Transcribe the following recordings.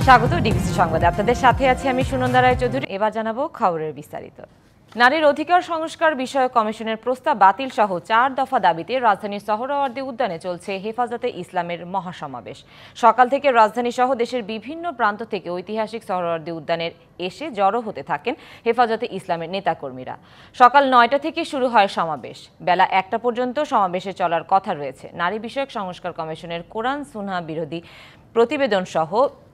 স্বাগত ডিবিসি সংবাদে। আপনাদের সাথে আছি আমি সুনন্দা রায় চৌধুরী। এবার জানাবো খবরের বিস্তারিত। নারীর অধিকার সংস্কার বিষয়ক কমিশনের প্রস্তাব বাতিল সহ 4 দফা দাবিতে রাজধানীর সোহরাওয়ার্দী উদ্যানে চলছে হেফাজতে ইসলামের মহাসমাবেশ। সকাল থেকে রাজধানী সহ দেশের বিভিন্ন প্রান্ত থেকে ঐতিহাসিক সোহরাওয়ার্দী উদ্যানের এসে জড়ো হতে থাকেন হেফাজতে ইসলামের নেতাকর্মীরা। সকাল 9টা থেকে শুরু হয় সমাবেশ। বেলা 1টা পর্যন্ত সমাবেশে চলার কথা রয়েছে। নারী বিষয়ক সংস্কার কমিশনের কোরআন সুন্নাহ বিরোধী প্রতিবেদন সহ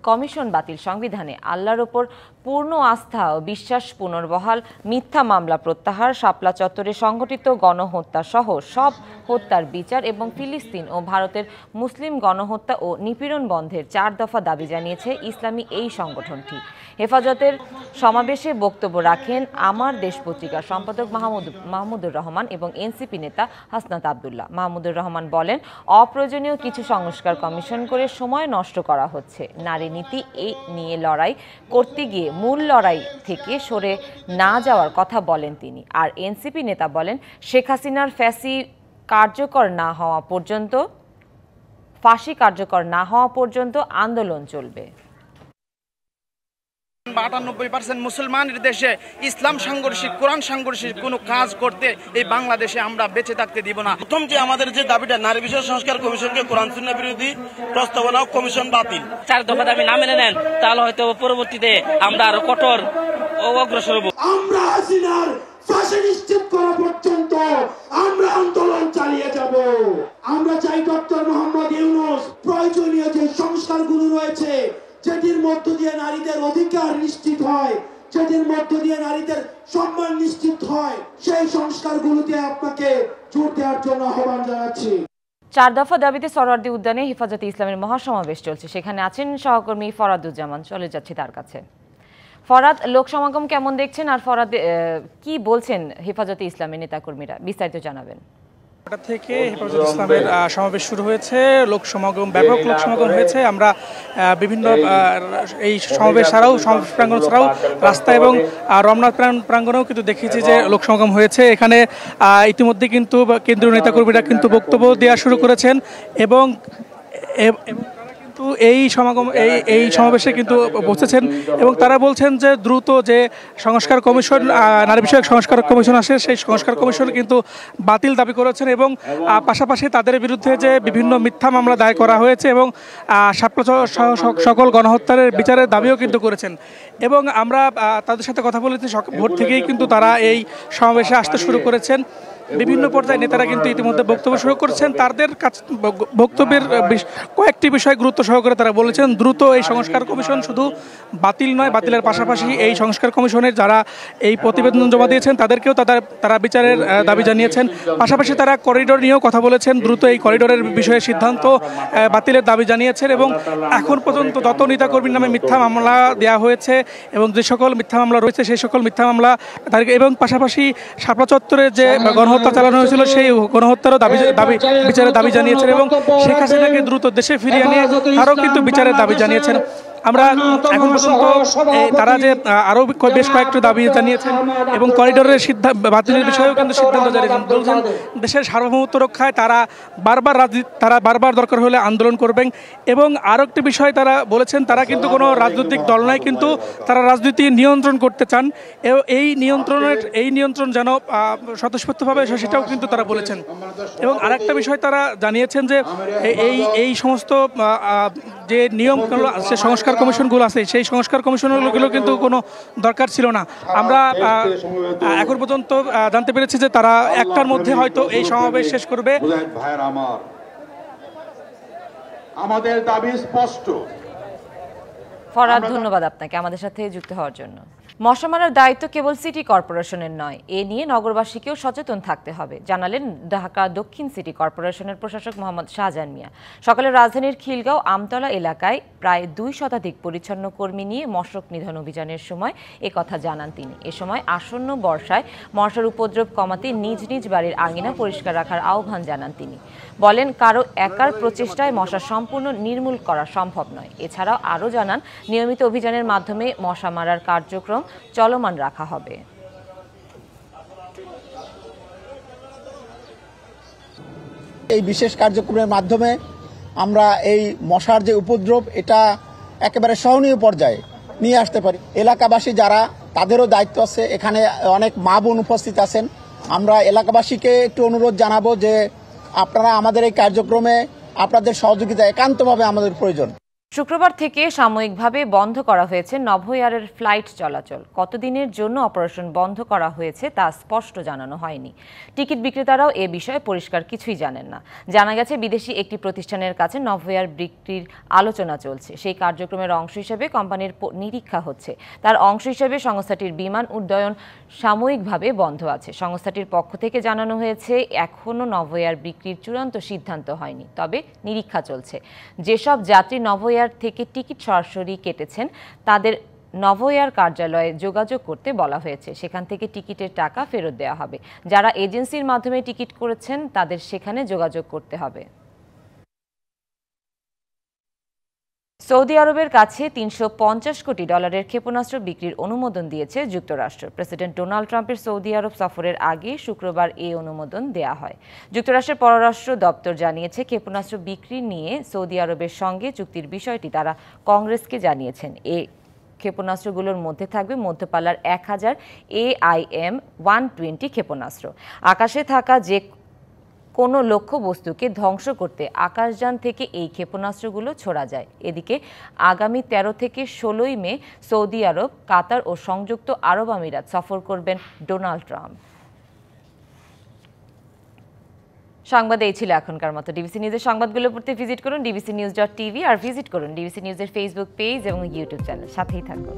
কমিশন বাতিল, সংবিধানে আল্লাহর ওপর পূর্ণ আস্থা ও বিশ্বাস পুনর্বহাল, মিথ্যা মামলা প্রত্যাহার, শাপলা চত্বরে সংঘটিত গণহত্যা সহ সব হত্যার বিচার এবং ফিলিস্তিন ও ভারতের মুসলিম গণহত্যা ও নিপীড়ন বন্ধের 4 দফা দাবি জানিয়েছে ইসলামী এই সংগঠনটি। হেফাজতের সমাবেশে বক্তব্য রাখেন আমার দেশ পত্রিকার সম্পাদক মাহমুদুর রহমান এবং এনসিপি নেতা হাসনাত আবদুল্লাহ। মাহমুদুর রহমান বলেন, অপ্রয়োজনীয় কিছু সংস্কার কমিশন করে সময় নষ্ট করা হচ্ছে। নারী নীতি এই নিয়ে লড়াই করতে গিয়ে মূল লড়াই থেকে সরে না যাওয়ার কথা বলেন তিনি। আর এনসিপি নেতা বলেন, শেখ হাসিনার ফাঁসি কার্যকর না হওয়া পর্যন্ত আন্দোলন চলবে। 98% মুসলমানের দেশে ইসলাম সাংঘর্ষিক, কোরআন সাংঘর্ষিক কোনো কাজ করতে এই বাংলাদেশে আমরা বেঁচে থাকতে দিব না। প্রথম যে আমাদের যে দাবিটা, নারী বিষয় সংস্কার কমিশনকে কোরআন সুন্নাহ বিরোধী প্রস্তাবনা কমিশন বাতিল। 4 দফা দাবি না মেনে নেন তাহলে হয়তো পরবর্তীতে আমরা আরো কঠোর অগ্রসর হব। আমরা হাসিনার ফাঁসি নিশ্চিত করা পর্যন্ত আমরা আন্দোলন চালিয়ে যাব। আমরা চাই ডক্টর মোহাম্মদ ইউনূস প্রয়োজনীয় যে সংস্কারগুলো রয়েছে, যেটির মধ্য দিয়ে নারীদের অধিকার নিশ্চিত হয়, যেটির মধ্য দিয়ে নারীদের সম্মান নিশ্চিত হয়, সেই সংস্কারগুলোতে আপনাকে জোর দেওয়ার জন্য আহ্বান জানাচ্ছি। 4 দফা দাবিতে সোহরাওয়ার্দী উদ্যানে হেফাজতে ইসলামের মহাসমাবেশ চলছে। সেখানে আছেন সহকর্মী ফরাদুজ্জামান। চলে যাচ্ছি তার কাছে। ফরাদ, লোক সমাগম কেমন দেখছেন, আর ফরাদ কি বলছেন হেফাজতে ইসলামের নেতাকর্মীরা, বিস্তারিত জানাবেন। থেকে হেফাজতে ইসলামের সমাবেশ শুরু হয়েছে, লোক সমাগম, ব্যাপক লোক সমাগম হয়েছে। আমরা বিভিন্ন এই সমাবেশ ছাড়াও, সমাবেশ প্রাঙ্গণ ছাড়াও রাস্তা এবং রমনাথ প্রাঙ্গণেও কিন্তু দেখেছি যে লোক সমাগম হয়েছে। এখানে ইতিমধ্যে কিন্তু কেন্দ্রীয় নেতাকর্মীরা কিন্তু বক্তব্য দেওয়া শুরু করেছেন এবং এই সমাবেশে কিন্তু বসেছেন এবং তারা বলছেন যে দ্রুত যে সংস্কার কমিশন, নারী বিষয়ক সংস্কার কমিশন আসে, সেই সংস্কার কমিশন কিন্তু বাতিল দাবি করেছেন এবং পাশাপাশি তাদের বিরুদ্ধে যে বিভিন্ন মিথ্যা মামলা দায়ের করা হয়েছে এবং সকল গণহত্যার বিচারের দাবিও কিন্তু করেছেন। এবং আমরা তাদের সাথে কথা বলেছি, ভোর থেকেই কিন্তু তারা এই সমাবেশে আসতে শুরু করেছেন। বিভিন্ন পর্যায়ে নেতারা কিন্তু ইতিমধ্যে বক্তব্য শুরু করেছেন। তাদের কাছে বক্তব্যের কয়েকটি বিষয় গুরুত্ব সহকারে তারা বলেছেন, দ্রুত এই সংস্কার কমিশন শুধু বাতিল নয়, বাতিলের পাশাপাশি এই সংস্কার কমিশনের যারা এই প্রতিবেদন জমা দিয়েছেন তাদেরকেও তারা বিচারের দাবি জানিয়েছেন। পাশাপাশি তারা করিডোর নিয়েও কথা বলেছেন, দ্রুত এই করিডোরের বিষয়ে সিদ্ধান্ত বাতিলের দাবি জানিয়েছেন। এবং এখন পর্যন্ত যত নেতাকর্মীর নামে মিথ্যা মামলা দেওয়া হয়েছে এবং যে সকল মিথ্যা মামলা রয়েছে সেই সকল মিথ্যা মামলা এবং পাশাপাশি শাপলা চত্বরে যে গণহত্যা চালানো হয়েছিল সেই গণহত্যারও বিচারের দাবি জানিয়েছেন এবং শেখ হাসিনাকে দ্রুত দেশে ফিরিয়ে নিয়ে তারও কিন্তু বিচারের দাবি জানিয়েছেন। আমরা এখন পর্যন্ত তারা যে আরও বেশ কয়েকটি দাবি জানিয়েছেন এবং করিডোরের বাতিলের বিষয়েও কিন্তু সিদ্ধান্ত জানিয়েছেন। বলছেন দেশের সার্বভৌমত্ব রক্ষায় তারা বারবার দরকার হলে আন্দোলন করবেন। এবং আরও একটি বিষয় তারা বলেছেন, তারা কিন্তু কোনো রাজনৈতিক দল নয়, কিন্তু তারা রাজনীতি নিয়ন্ত্রণ করতে চান। এই নিয়ন্ত্রণ যেন স্বতঃস্ফূর্তভাবে সেটাও কিন্তু তারা বলেছেন। এবং আরেকটা বিষয় তারা জানিয়েছেন যে এই সমস্ত যে নিয়মগুলো, যে সংস্কার কমিশনগুলো আছে, সেই সংস্কার কমিশনগুলো কিন্তু কোনো দরকার ছিল না। আমরা এখন পর্যন্ত জানতে পেরেছি যে তারা 1টার মধ্যে হয়তো এই সমাবেশ শেষ করবে। আমাদের দাবি স্পষ্ট। ফরাদ, ধন্যবাদ আপনাকে আমাদের সাথে যুক্ত হওয়ার জন্য। মশা মারার দায়িত্ব কেবল সিটি কর্পোরেশনের নয়, এ নিয়ে নগরবাসীকেও সচেতন থাকতে হবে, জানালেন ঢাকা দক্ষিণ সিটি কর্পোরেশনের প্রশাসক মোহাম্মদ শাহজাহান মিয়া। সকালে রাজধানীর খিলগাঁও আমতলা এলাকায় প্রায় 2 শতাধিক পরিচ্ছন্ন কর্মী নিয়ে মশক নিধন অভিযানের সময় একথা জানান তিনি। এ সময় আসন্ন বর্ষায় মশার উপদ্রব কমাতে নিজ নিজ বাড়ির আঙিনা পরিষ্কার রাখার আহ্বান জানান তিনি। বলেন, কারো একার প্রচেষ্টায় মশা সম্পূর্ণ নির্মূল করা সম্ভব নয়। এছাড়াও আরও জানান, নিয়মিত অভিযানের মাধ্যমে মশা মারার কার্যক্রম চলমান রাখা হবে। এই বিশেষ কার্যক্রমের মাধ্যমে আমরা এই মশার যে উপদ্রব, এটা একেবারে সহনীয় পর্যায়ে নিয়ে আসতে পারি। এলাকাবাসী যারা, তাদেরও দায়িত্ব আছে। এখানে অনেক মা বোন উপস্থিত আছেন। আমরা এলাকাবাসীকে একটু অনুরোধ জানাবো যে আপনারা আমাদের এই কার্যক্রমে আপনাদের সহযোগিতা একান্তভাবে আমাদের প্রয়োজন। শুক্রবার থেকে সাময়িকভাবে বন্ধ করা হয়েছে নভোএয়ারের ফ্লাইট চলাচল। কতদিনের জন্য অপারেশন বন্ধ করা হয়েছে তা স্পষ্ট জানানো হয়নি। টিকিট বিক্রেতারাও এ বিষয়ে পরিষ্কার কিছুই জানেন না। জানা গেছে বিদেশি একটি প্রতিষ্ঠানের কাছে নভোএয়ার বিক্রির আলোচনা চলছে। সেই কার্যক্রমের অংশ হিসেবে কোম্পানির নিরীক্ষা হচ্ছে। তার অংশ হিসেবে সংস্থাটির বিমান উড্ডয়ন সাময়িকভাবে বন্ধ আছে। সংস্থাটির পক্ষ থেকে জানানো হয়েছে এখনও নভোএয়ার বিক্রির চূড়ান্ত সিদ্ধান্ত হয়নি, তবে নিরীক্ষা চলছে। যেসব যাত্রী নভোএয়ার থেকে টিকিট সরাসরি কেটেছেন তাদের নভোএয়ার কার্যালয়ে যোগাযোগ করতে বলা হয়েছে। সেখান থেকে টিকিটের টাকা ফেরত দেওয়া হবে। যারা এজেন্সির মাধ্যমে টিকিট করেছেন তাদের সেখানে যোগাযোগ করতে হবে। সৌদি আরবের কাছে $350 কোটি ক্ষেপণাস্ত্র বিক্রির অনুমোদন দিয়েছে যুক্তরাষ্ট্র। প্রেসিডেন্ট ডোনাল্ড ট্রাম্পের সৌদি আরব সফরের আগে শুক্রবার এই অনুমোদন দেয়া হয়। যুক্তরাষ্ট্রের পররাষ্ট্র দপ্তর জানিয়েছে, ক্ষেপণাস্ত্র বিক্রি নিয়ে সৌদি আরবের সঙ্গে চুক্তির বিষয়টি তারা কংগ্রেসকে জানিয়েছেন। ক্ষেপণাস্ত্রগুলোর মধ্যে থাকবে মধ্যপাল্লার 1000 AIM-120 ক্ষেপণাস্ত্র। আকাশে থাকা যে কোনো লক্ষ্যবস্তুকে ধ্বংস করতে আকাশযান থেকে এই ক্ষেপণাস্ত্রগুলো ছোড়া যায়। এদিকে আগামী 13 থেকে 16 মে সৌদি আরব, কাতার ও সংযুক্ত আরব আমিরাত সফর করবেন ডোনাল্ড ট্রাম্প। সংবাদ এই ছিল এখনকার মতো। ডিবিসি নিউজের সংবাদগুলো পড়তে ভিজিট করুন dbcnews.tv আর ভিজিট করুন ডিবিসি নিউজের ফেসবুক পেজ এবং ইউটিউব চ্যানেল। সাথেই থাকুন।